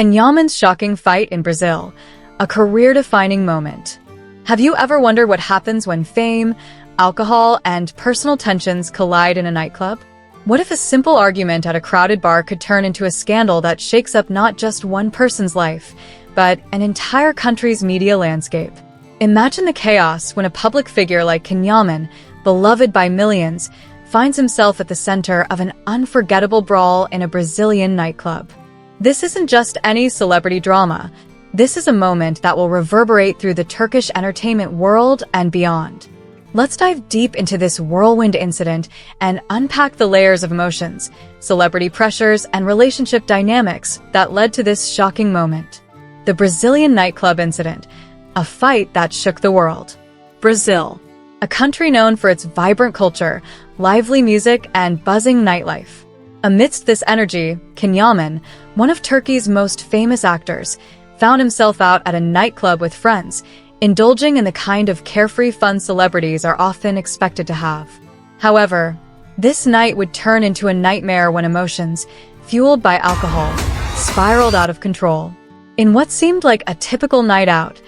Yaman's shocking fight in Brazil, a career-defining moment. Have you ever wondered what happens when fame, alcohol, and personal tensions collide in a nightclub? What if a simple argument at a crowded bar could turn into a scandal that shakes up not just one person's life, but an entire country's media landscape? Imagine the chaos when a public figure like Yaman, beloved by millions, finds himself at the center of an unforgettable brawl in a Brazilian nightclub. This isn't just any celebrity drama. This is a moment that will reverberate through the Turkish entertainment world and beyond. Let's dive deep into this whirlwind incident and unpack the layers of emotions, celebrity pressures, and relationship dynamics that led to this shocking moment. The Brazilian nightclub incident, a fight that shook the world. Brazil, a country known for its vibrant culture, lively music, and buzzing nightlife. Amidst this energy, Yaman, one of Turkey's most famous actors, found himself out at a nightclub with friends, indulging in the kind of carefree fun celebrities are often expected to have. However, this night would turn into a nightmare when emotions, fueled by alcohol, spiraled out of control. In what seemed like a typical night out,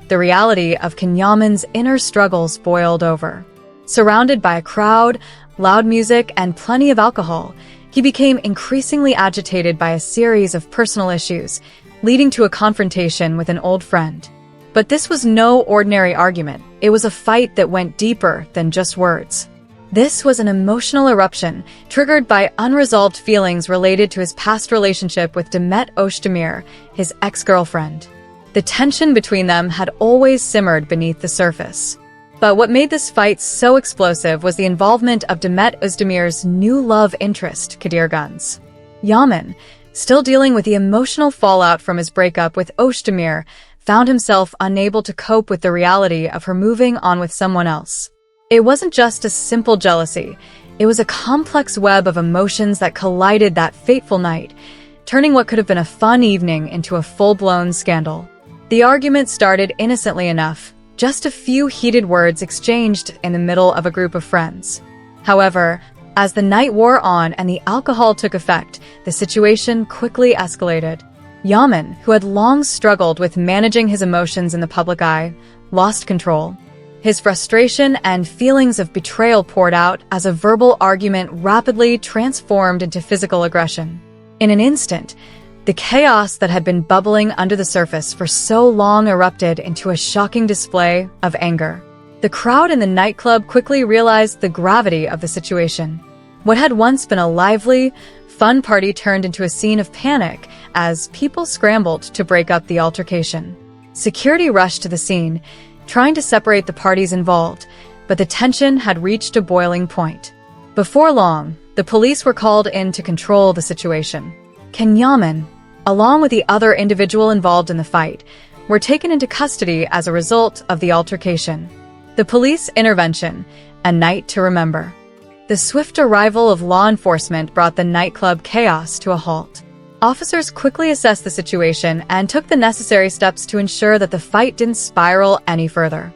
the reality of Yaman's inner struggles boiled over. Surrounded by a crowd, loud music, and plenty of alcohol, he became increasingly agitated by a series of personal issues, leading to a confrontation with an old friend. But this was no ordinary argument. It was a fight that went deeper than just words. This was an emotional eruption triggered by unresolved feelings related to his past relationship with Demet Özdemir, his ex-girlfriend. The tension between them had always simmered beneath the surface. But what made this fight so explosive was the involvement of Demet Özdemir's new love interest, Kadir Guns. Yaman, still dealing with the emotional fallout from his breakup with Özdemir, found himself unable to cope with the reality of her moving on with someone else. It wasn't just a simple jealousy, it was a complex web of emotions that collided that fateful night, turning what could have been a fun evening into a full-blown scandal. The argument started innocently enough, just a few heated words exchanged in the middle of a group of friends. However, as the night wore on and the alcohol took effect, the situation quickly escalated. Yaman, who had long struggled with managing his emotions in the public eye, lost control. His frustration and feelings of betrayal poured out as a verbal argument rapidly transformed into physical aggression. In an instant, the chaos that had been bubbling under the surface for so long erupted into a shocking display of anger. The crowd in the nightclub quickly realized the gravity of the situation. What had once been a lively, fun party turned into a scene of panic as people scrambled to break up the altercation. Security rushed to the scene, trying to separate the parties involved, but the tension had reached a boiling point. Before long, the police were called in to control the situation. Yaman, along with the other individual involved in the fight, were taken into custody as a result of the altercation. The police intervention, a night to remember. The swift arrival of law enforcement brought the nightclub chaos to a halt. Officers quickly assessed the situation and took the necessary steps to ensure that the fight didn't spiral any further.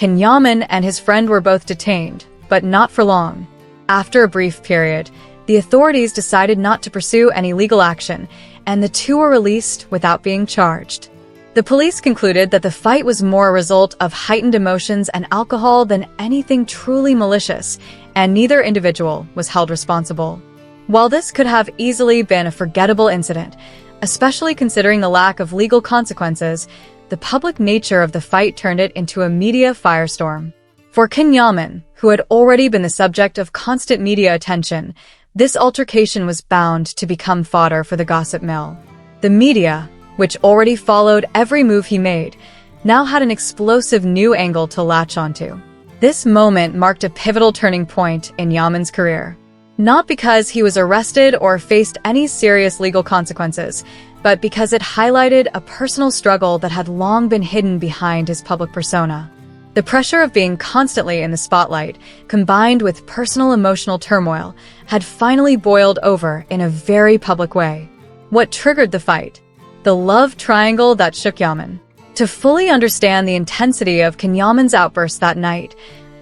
Yaman and his friend were both detained, but not for long. After a brief period, the authorities decided not to pursue any legal action, and the two were released without being charged. The police concluded that the fight was more a result of heightened emotions and alcohol than anything truly malicious, and neither individual was held responsible. While this could have easily been a forgettable incident, especially considering the lack of legal consequences, the public nature of the fight turned it into a media firestorm. For Yaman, who had already been the subject of constant media attention, this altercation was bound to become fodder for the gossip mill. The media, which already followed every move he made, now had an explosive new angle to latch onto. This moment marked a pivotal turning point in Yaman's career. Not because he was arrested or faced any serious legal consequences, but because it highlighted a personal struggle that had long been hidden behind his public persona. The pressure of being constantly in the spotlight, combined with personal emotional turmoil, had finally boiled over in a very public way. What triggered the fight? The love triangle that shook Yaman. To fully understand the intensity of Yaman's outburst that night,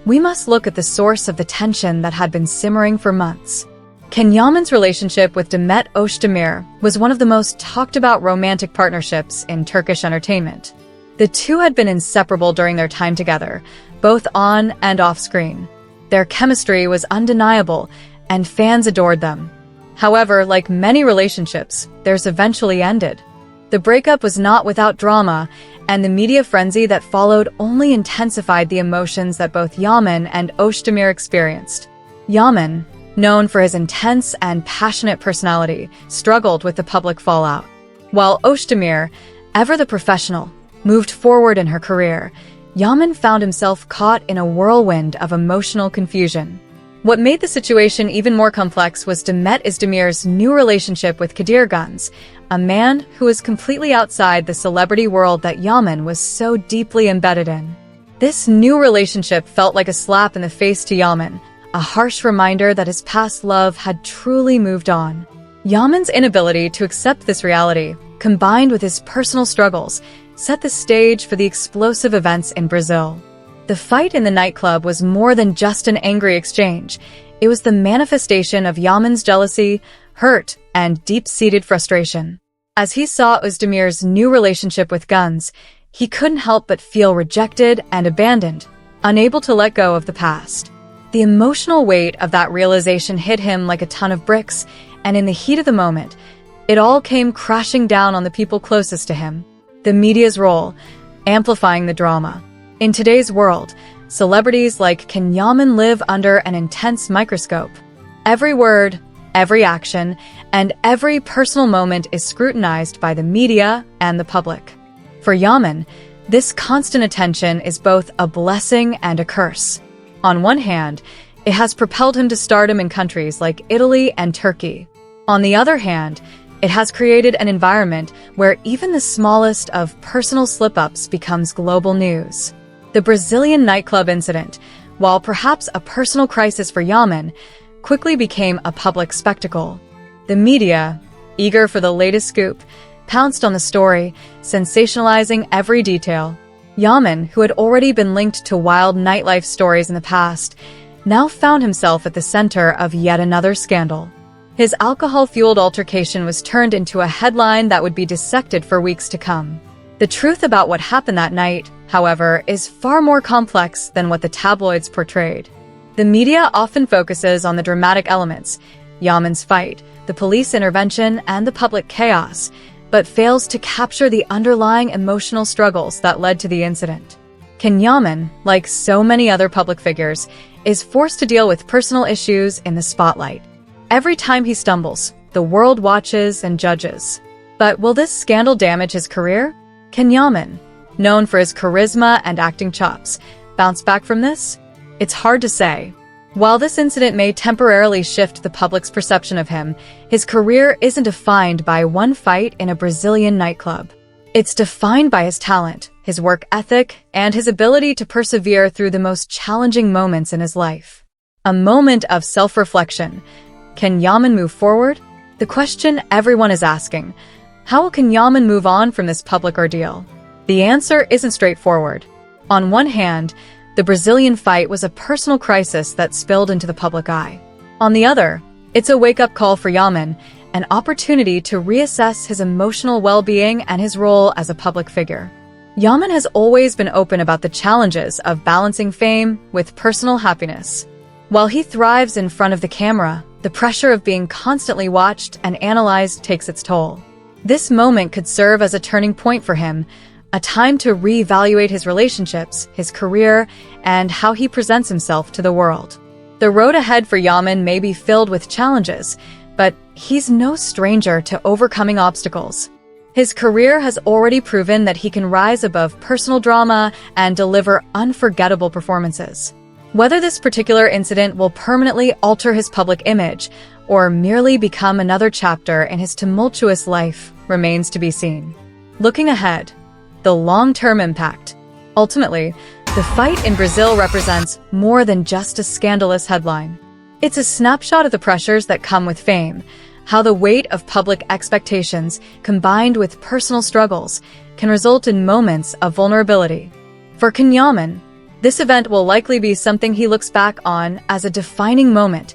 we must look at the source of the tension that had been simmering for months. Can Yaman's relationship with Demet Özdemir was one of the most talked-about romantic partnerships in Turkish entertainment. The two had been inseparable during their time together, both on and off-screen. Their chemistry was undeniable, and fans adored them. However, like many relationships, theirs eventually ended. The breakup was not without drama, and the media frenzy that followed only intensified the emotions that both Yaman and Özdemir experienced. Yaman, known for his intense and passionate personality, struggled with the public fallout. While Özdemir, ever the professional, moved forward in her career, Yaman found himself caught in a whirlwind of emotional confusion. What made the situation even more complex was Demet Özdemir's new relationship with Kadir Güns, a man who was completely outside the celebrity world that Yaman was so deeply embedded in. This new relationship felt like a slap in the face to Yaman, a harsh reminder that his past love had truly moved on. Yaman's inability to accept this reality, combined with his personal struggles, set the stage for the explosive events in Brazil. The fight in the nightclub was more than just an angry exchange. It was the manifestation of Yaman's jealousy, hurt, and deep-seated frustration. As he saw Özdemir's new relationship with Güns, he couldn't help but feel rejected and abandoned, unable to let go of the past. The emotional weight of that realization hit him like a ton of bricks, and in the heat of the moment, it all came crashing down on the people closest to him. The media's role, amplifying the drama. In today's world, celebrities can Yaman live under an intense microscope. Every word, every action, and every personal moment is scrutinized by the media and the public. For Yaman, this constant attention is both a blessing and a curse. On one hand, it has propelled him to stardom in countries like Italy and Turkey. On the other hand, it has created an environment where even the smallest of personal slip-ups becomes global news. The Brazilian nightclub incident, while perhaps a personal crisis for Yaman, quickly became a public spectacle. The media, eager for the latest scoop, pounced on the story, sensationalizing every detail. Yaman, who had already been linked to wild nightlife stories in the past, now found himself at the center of yet another scandal. His alcohol-fueled altercation was turned into a headline that would be dissected for weeks to come. The truth about what happened that night, however, is far more complex than what the tabloids portrayed. The media often focuses on the dramatic elements, Yaman's fight, the police intervention, and the public chaos, but fails to capture the underlying emotional struggles that led to the incident. Yaman, like so many other public figures, is forced to deal with personal issues in the spotlight. Every time he stumbles, the world watches and judges. But will this scandal damage his career? Can Yaman, known for his charisma and acting chops, bounce back from this? It's hard to say. While this incident may temporarily shift the public's perception of him, his career isn't defined by one fight in a Brazilian nightclub. It's defined by his talent, his work ethic, and his ability to persevere through the most challenging moments in his life. A moment of self-reflection. Can Yaman move forward? The question everyone is asking. How can Yaman move on from this public ordeal? The answer isn't straightforward. On one hand, the Brazilian fight was a personal crisis that spilled into the public eye. On the other, it's a wake-up call for Yaman, an opportunity to reassess his emotional well-being and his role as a public figure. Yaman has always been open about the challenges of balancing fame with personal happiness. While he thrives in front of the camera, the pressure of being constantly watched and analyzed takes its toll. This moment could serve as a turning point for him, a time to reevaluate his relationships, his career, and how he presents himself to the world. The road ahead for Yaman may be filled with challenges, but he's no stranger to overcoming obstacles. His career has already proven that he can rise above personal drama and deliver unforgettable performances. Whether this particular incident will permanently alter his public image or merely become another chapter in his tumultuous life remains to be seen. Looking ahead, the long-term impact. Ultimately, the fight in Brazil represents more than just a scandalous headline. It's a snapshot of the pressures that come with fame, how the weight of public expectations combined with personal struggles can result in moments of vulnerability. For Yaman, this event will likely be something he looks back on as a defining moment,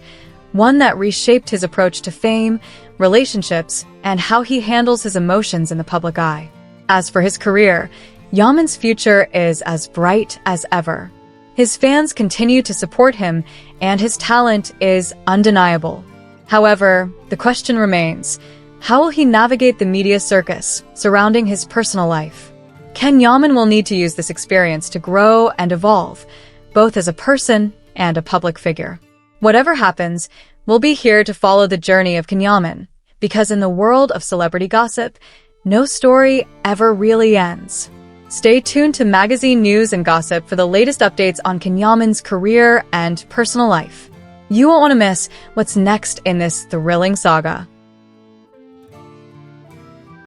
one that reshaped his approach to fame, relationships, and how he handles his emotions in the public eye. As for his career, Yaman's future is as bright as ever. His fans continue to support him, and his talent is undeniable. However, the question remains, how will he navigate the media circus surrounding his personal life? Ken Yaman will need to use this experience to grow and evolve, both as a person and a public figure. Whatever happens, we'll be here to follow the journey of Ken Yaman, because in the world of celebrity gossip, no story ever really ends. Stay tuned to magazine news and gossip for the latest updates on Ken Yaman's career and personal life. You won't want to miss what's next in this thrilling saga.